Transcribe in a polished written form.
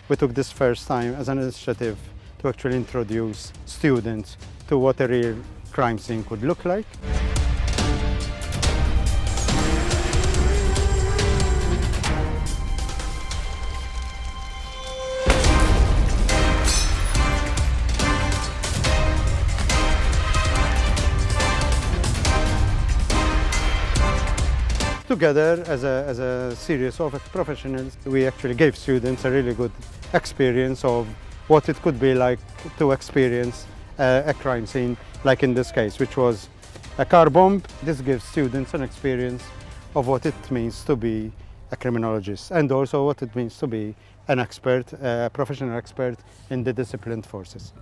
we took this first time as an initiative to actually introduce students to what a real crime scene could look like. Together as a series of professionals, we actually gave students a really good experience of what it could be like to experience a crime scene, like in this case, which was a car bomb. This gives students an experience of what it means to be a criminologist and also what it means to be an expert, a professional expert in the disciplined forces.